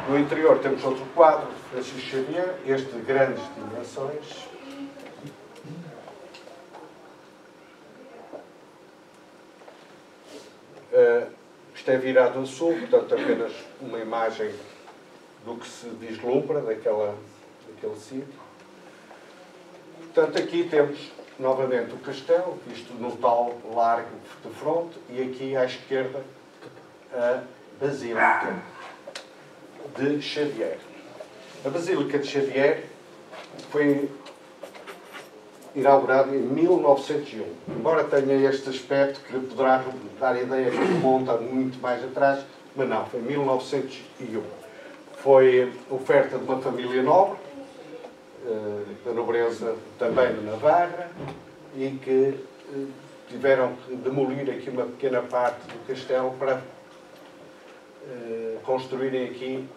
No interior temos outro quadro de Francisco Xavier, este de grandes dimensões. Isto é virado a sul, portanto apenas uma imagem do que se vislumbra daquele sítio. Portanto, aqui temos novamente o castelo, visto no tal largo de fronte, e aqui à esquerda a Basílica de Xavier. A Basílica de Xavier foi inaugurada em 1901. Embora tenha este aspecto que poderá dar a ideia que remonta muito mais atrás, mas não, foi em 1901. Foi oferta de uma família nobre, da nobreza também de Navarra, e que tiveram que demolir aqui uma pequena parte do castelo para construírem aqui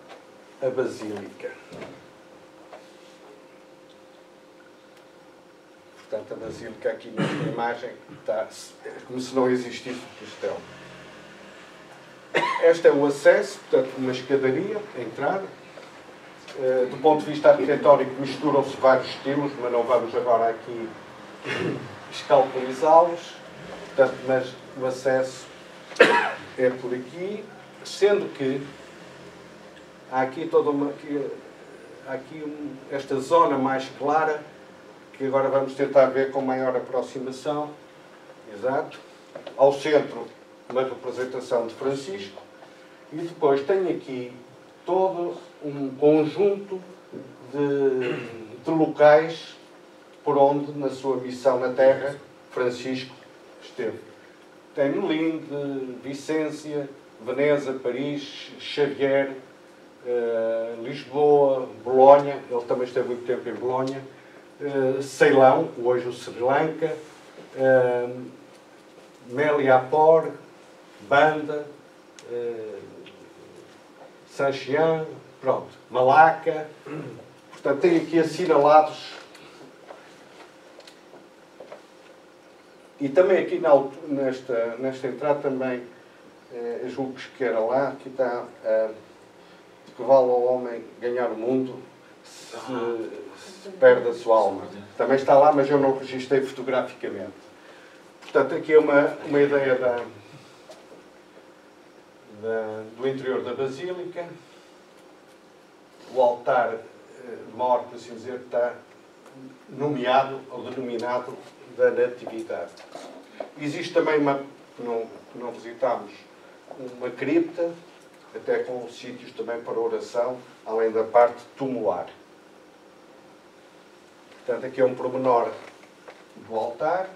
a Basílica. Portanto, a Basílica aqui nesta imagem está como se não existisse o castelo. Este é o acesso, portanto, uma escadaria, a entrada. Do ponto de vista arquitetónico, misturam-se vários estilos, mas não vamos agora aqui escalpelizá-los. Portanto, mas o acesso é por aqui, sendo que há aqui esta zona mais clara, que agora vamos tentar ver com maior aproximação. Exato. Ao centro, uma representação de Francisco. E depois tem aqui todo um conjunto de locais por onde, na sua missão na Terra, Francisco esteve. Tem Melinde, Vicência, Veneza, Paris, Xavier, Lisboa, Bolonha, ele também esteve muito tempo em Bolonha, Ceilão, hoje o Sri Lanka, Meliapor, Banda, Sanxian, pronto, Malaca. Portanto, tem aqui assinalados. E também aqui nesta entrada também, julgo que era lá, aqui está de que vale ao homem ganhar o mundo se perde a sua alma. Também está lá, mas eu não registrei fotograficamente. Portanto, aqui é uma ideia do interior da Basílica. O altar maior, por assim dizer, está nomeado ou denominado da Natividade. Existe também que não visitámos, uma cripta, até com sítios também para oração, além da parte tumular. Portanto, aqui é um pormenor do altar.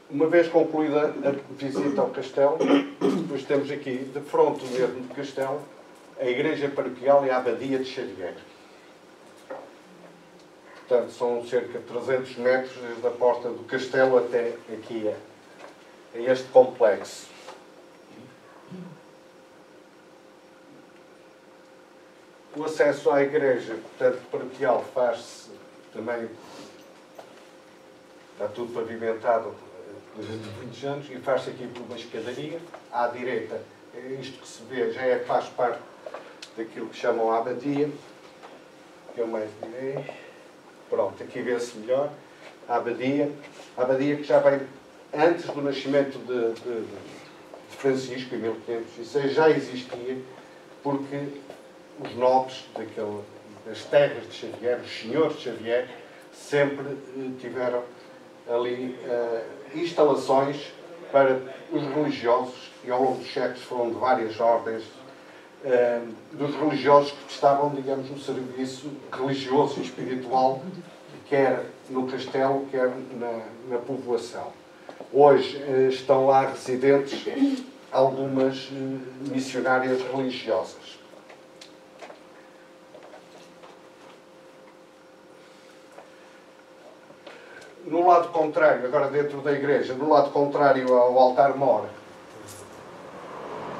Uma vez concluída a visita ao castelo, depois temos aqui, de fronte mesmo do castelo, a igreja paroquial e a abadia de Xavier. Portanto, são cerca de 300 metros desde a porta do castelo até aqui a este complexo. O acesso à igreja, portanto, paroquial faz-se também, está tudo pavimentado durante muitos anos, e faz-se aqui por uma escadaria. À direita, isto que se vê já faz parte daquilo que chamam a abadia, que eu mais direi. Pronto, aqui vê-se melhor a abadia. A abadia que já vem antes do nascimento de Francisco, em 1506, já existia, porque os nobres das terras de Xavier, os senhores de Xavier, sempre tiveram ali instalações para os religiosos, e ao longo dos séculos foram de várias ordens, dos religiosos que prestavam, digamos, um serviço religioso e espiritual, quer no castelo, quer na povoação. Hoje estão lá residentes algumas missionárias religiosas. No lado contrário, agora dentro da igreja, no lado contrário ao altar-mor,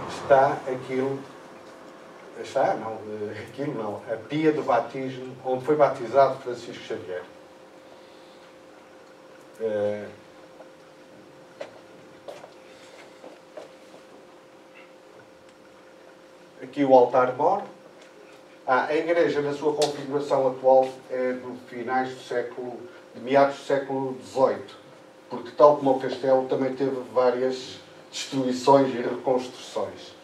está aquilo, a pia do batismo, onde foi batizado Francisco Xavier. Aqui o altar-mor. A igreja, na sua configuração atual, é de meados do século XVIII, porque, tal como o castelo, também teve várias destruições e reconstruções.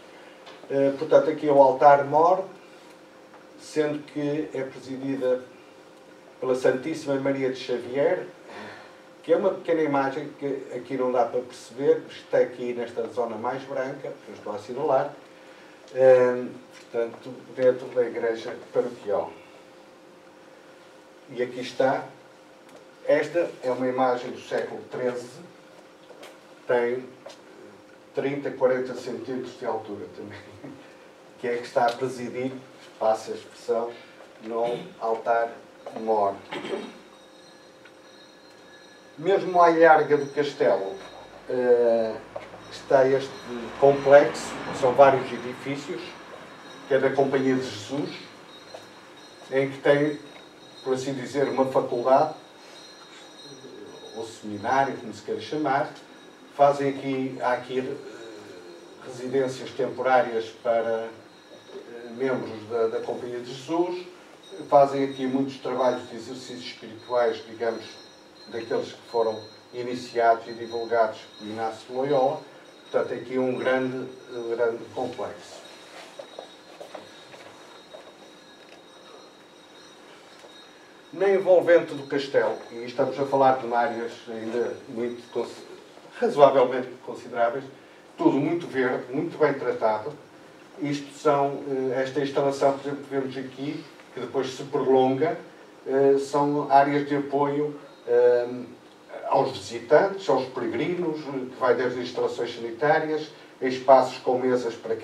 Portanto, aqui é o altar-mor, sendo que é presidida pela Santíssima Maria de Xavier, que é uma pequena imagem que aqui não dá para perceber, está aqui nesta zona mais branca, que eu estou a assinalar, portanto, dentro da igreja paroquial. E aqui está. Esta é uma imagem do século XIII, tem 30, 40 centímetros de altura também, que é que está a presidir, passa a expressão, no altar-mor. Mesmo à ilharga do castelo está este complexo, são vários edifícios, que é da Companhia de Jesus, em que tem, por assim dizer, uma faculdade, ou seminário, como se queira chamar. Há aqui residências temporárias para membros da Companhia de Jesus, fazem aqui muitos trabalhos de exercícios espirituais, digamos, daqueles que foram iniciados e divulgados por Inácio de Loyola. Portanto, aqui um grande complexo. Na envolvente do castelo, e estamos a falar de áreas ainda razoavelmente consideráveis, tudo muito verde, muito bem tratado. Esta instalação, por exemplo, que vemos aqui, que depois se prolonga, são áreas de apoio aos visitantes, aos peregrinos, que vai desde instalações sanitárias, espaços com mesas para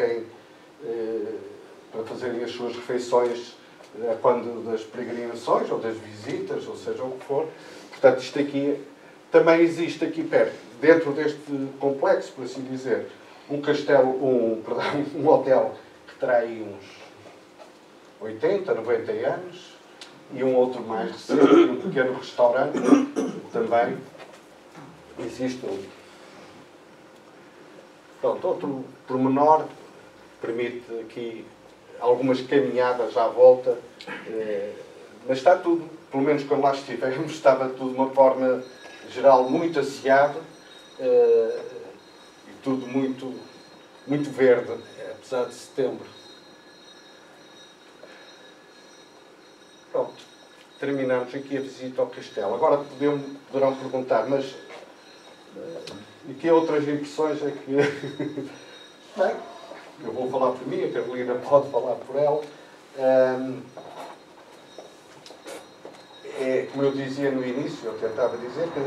fazerem as suas refeições quando das peregrinações, ou das visitas, ou seja, o que for. Portanto, isto aqui, também existe aqui perto, dentro deste complexo, por assim dizer, um hotel que terá aí uns 80, 90 anos, e um outro mais recente, um pequeno restaurante, também existe um. Pronto, outro pormenor, permite aqui algumas caminhadas à volta, mas está tudo, pelo menos quando lá estivemos, estava tudo de uma forma geral muito asseado, e tudo muito, muito verde, apesar de setembro. Pronto, terminamos aqui a visita ao castelo. Agora poderão perguntar, mas e que outras impressões é que... Bem, eu vou falar por mim, a Carolina pode falar por ela. Como eu dizia no início, eu tentava dizer, que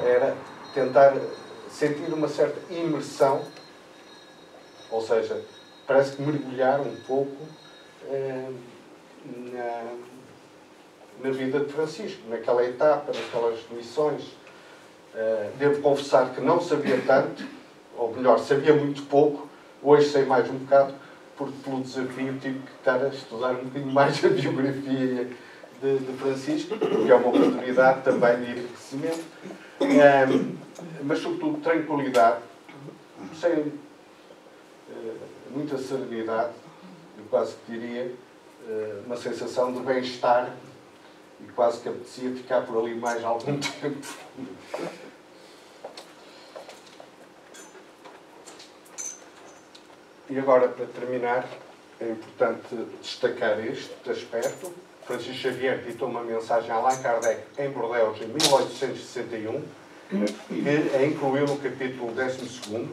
era tentar sentir uma certa imersão, ou seja, parece que mergulhar um pouco na vida de Francisco, naquela etapa, naquelas missões. Devo confessar que não sabia tanto, ou melhor, sabia muito pouco. Hoje sei mais um bocado, porque pelo desafio tive que estar a estudar um bocadinho mais a biografia de Francisco, que é uma oportunidade também de enriquecimento, mas sobretudo tranquilidade, sem muita serenidade, eu quase que diria, uma sensação de bem-estar e quase que apetecia ficar por ali mais algum tempo. E agora, para terminar, é importante destacar este aspecto. Francisco Xavier ditou uma mensagem a Allan Kardec em Bordeaux em 1861, que incluiu no capítulo 12º,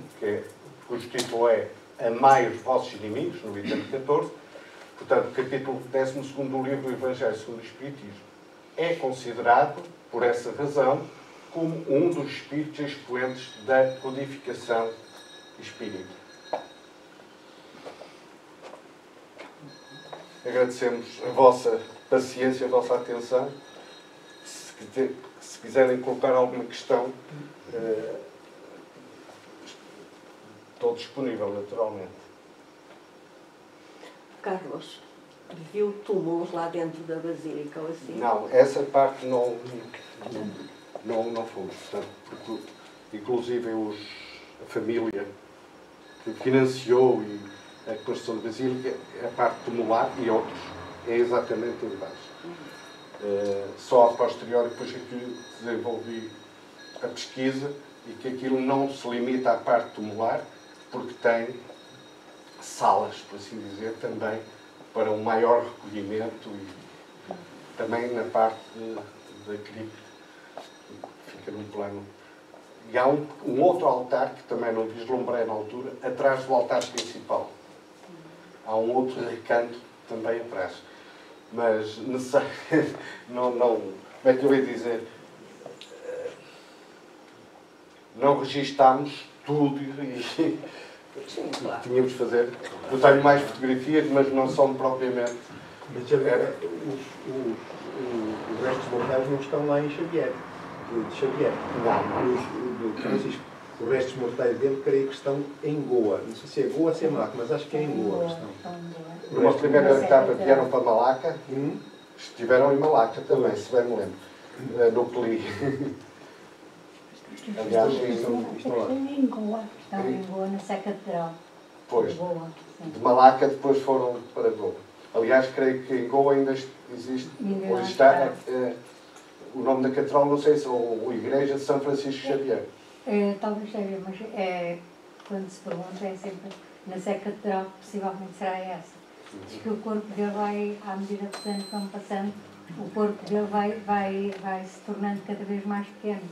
cujo título é Amai os vossos inimigos, no item 14. Portanto, o capítulo 12º do livro do Evangelho segundo o Espiritismo é considerado, por essa razão, como um dos espíritos expoentes da codificação espírita. Agradecemos a vossa paciência, a vossa atenção. Se quiserem colocar alguma questão, estou disponível, naturalmente. Carlos, viu túmulos lá dentro da Basílica ou assim? Não, essa parte não fomos. Portanto, porque, inclusive, a família que financiou a construção da Basílica, a parte tumular e outros, é exatamente em baixo. Só a posteriori, depois que desenvolvi a pesquisa, e que aquilo não se limita à parte tumular, porque tem salas, por assim dizer, também para um maior recolhimento e também na parte da cripta, fica num plano. E há um outro altar que também não vislumbrei na altura, atrás do altar principal. Há um outro recanto também atrás. Mas não, como é que eu ia dizer? Não registámos tudo e Sim, claro. tínhamos de fazer. Eu tenho mais fotografias, mas não são propriamente. Mas os restos mortais não estão lá em Xavier, de Xavier. Não. Do Francisco. Os restos mortais dele, creio que estão em Goa. Não sei se é Goa ou se é Malaca, mas acho que é em Goa. Numa primeira etapa vieram para Malaca, estiveram em Malaca também, se bem me lembro, no Peli. Aliás, estão lá. Em Goa, estão em Goa, na Sé Catedral. Pois, Goa, de Malaca depois foram para Goa. Aliás, creio que em Goa ainda existe, ou está, o nome da catedral, não sei se ou a Igreja de São Francisco Xavier. Talvez seja, mas quando se pergunta é sempre na Sé Catedral, possivelmente será essa. Diz que o corpo dele vai, à medida que os anos vão passando, o corpo dele vai se tornando cada vez mais pequeno.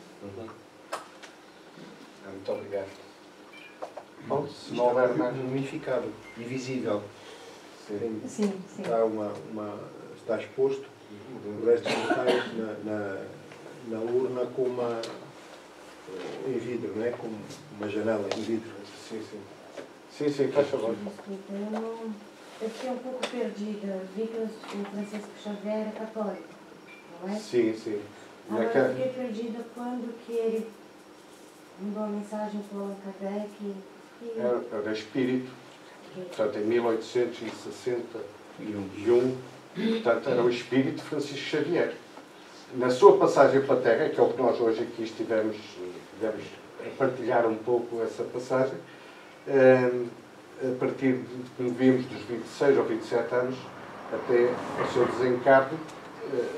Muito obrigado. Bom, se não houver mais. Mumificado, invisível. Sim. Sim. Está exposto o restos mortais na urna com em vidro, não é? Com uma janela em vidro. Sim, faz favor. Eu fiquei um pouco perdida. Vi que o Francisco Xavier é católico, não é? Sim. Agora eu fiquei perdida quando que ele mandou a mensagem para o Allan Kardec Era espírito, portanto, em 1861, portanto, era o espírito de Francisco Xavier. Na sua passagem pela Terra, que é o que nós hoje aqui estivemos a partilhar um pouco essa passagem, a partir de, como vimos, dos 26 ou 27 anos até o seu desencarne,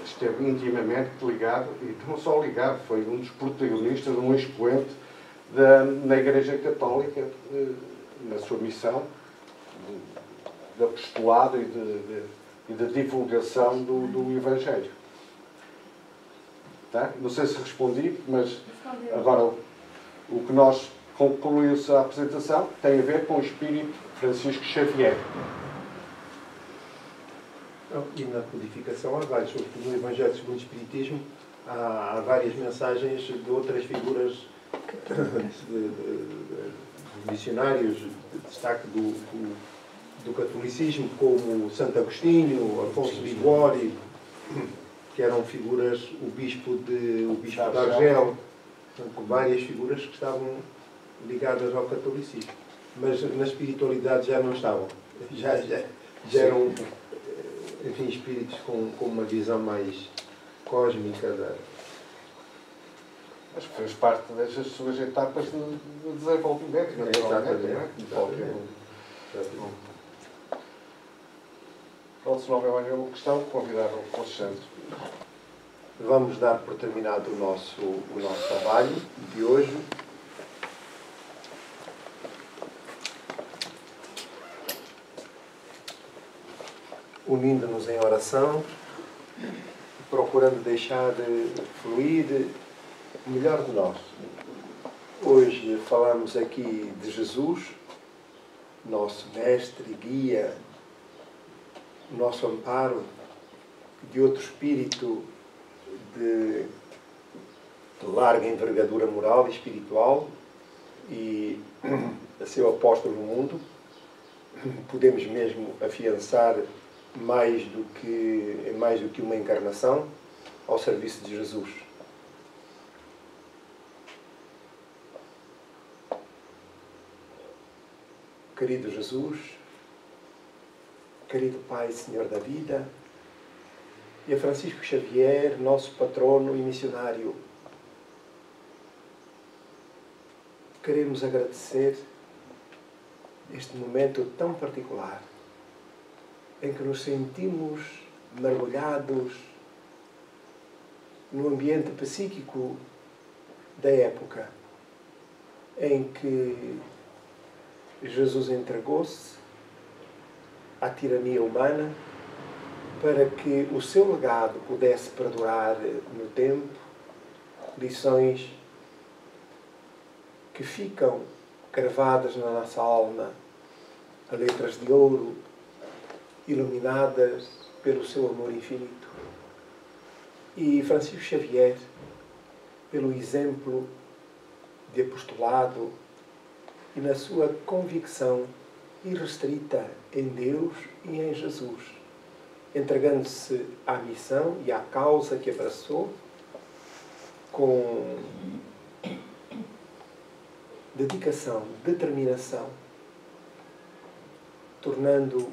esteve intimamente ligado, e não só ligado, foi um dos protagonistas, um expoente na Igreja Católica, na sua missão de apostolado e de divulgação do Evangelho. Tá? Não sei se respondi, mas agora o que nós concluiu-se a apresentação tem a ver com o espírito Francisco Xavier. E na codificação há vários, sobretudo no Evangelho segundo o Espiritismo, há várias mensagens de outras figuras de missionários de destaque do catolicismo, como Santo Agostinho, Afonso de Ligório, que eram figuras, o bispo de Argel, portanto, várias figuras que estavam ligadas ao catolicismo. Mas na espiritualidade já não estavam. Já eram, enfim, espíritos com uma visão mais cósmica Mas fez parte das suas etapas de desenvolvimento, naturalmente, não é? Pronto, se não houver mais nenhuma questão, convidar o Alexandre. vamos dar por terminado o nosso trabalho de hoje. Unindo-nos em oração, procurando deixar fluir o melhor de nós. Hoje falamos aqui de Jesus, nosso mestre e guia, nosso amparo, de outro espírito de larga envergadura moral e espiritual e a seu apóstolo no mundo. Podemos mesmo afiançar mais do que uma encarnação ao serviço de Jesus. Querido Jesus, querido Pai e Senhor da vida, e a Francisco Xavier, nosso patrono e missionário, queremos agradecer este momento tão particular em que nos sentimos mergulhados no ambiente psíquico da época em que Jesus entregou-se à tirania humana para que o seu legado pudesse perdurar no tempo, lições que ficam gravadas na nossa alma a letras de ouro, iluminadas pelo seu amor infinito. E Francisco Xavier, pelo exemplo de apostolado e na sua convicção irrestrita em Deus e em Jesus, entregando-se à missão e à causa que abraçou com dedicação, determinação, tornando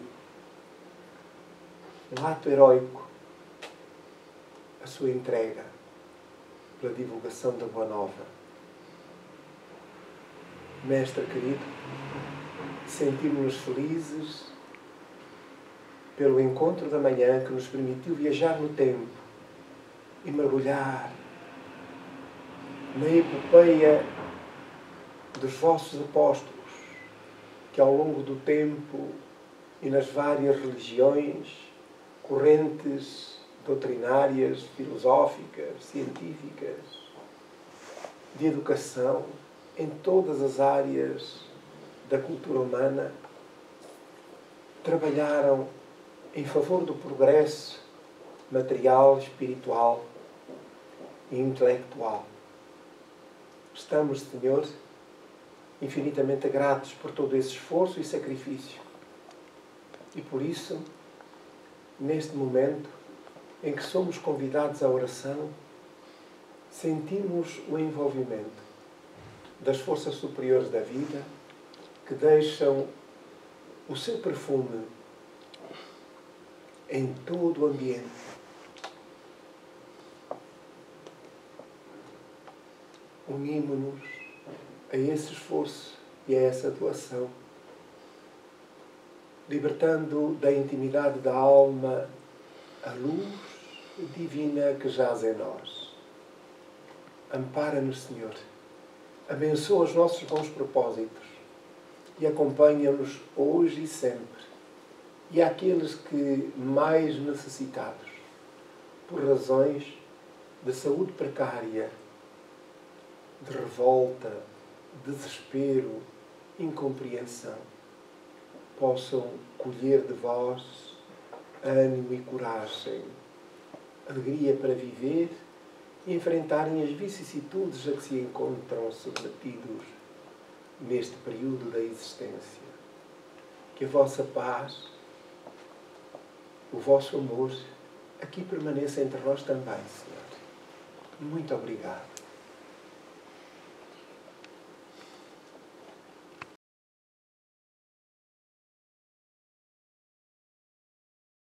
um ato heroico a sua entrega pela divulgação da Boa Nova. Mestre querido, sentimos-nos felizes pelo encontro da manhã que nos permitiu viajar no tempo e mergulhar na epopeia dos vossos apóstolos, que ao longo do tempo e nas várias religiões, correntes doutrinárias, filosóficas, científicas, de educação, em todas as áreas da cultura humana, trabalharam em favor do progresso material, espiritual e intelectual. Estamos, Senhor, infinitamente gratos por todo esse esforço e sacrifício. E por isso, neste momento em que somos convidados à oração, sentimos o envolvimento das forças superiores da vida que deixam o seu perfume em todo o ambiente. Unimos-nos a esse esforço e a essa doação, libertando da intimidade da alma a luz divina que jaz em nós. Ampara-nos, Senhor. Abençoa os nossos bons propósitos e acompanha-nos hoje e sempre. E àqueles que mais necessitados, por razões de saúde precária, de revolta, desespero, incompreensão, possam colher de vós ânimo e coragem, alegria para viver e enfrentarem as vicissitudes a que se encontram submetidos neste período da existência. Que a vossa paz, o vosso amor, aqui permaneça entre nós também, Senhor. Muito obrigado.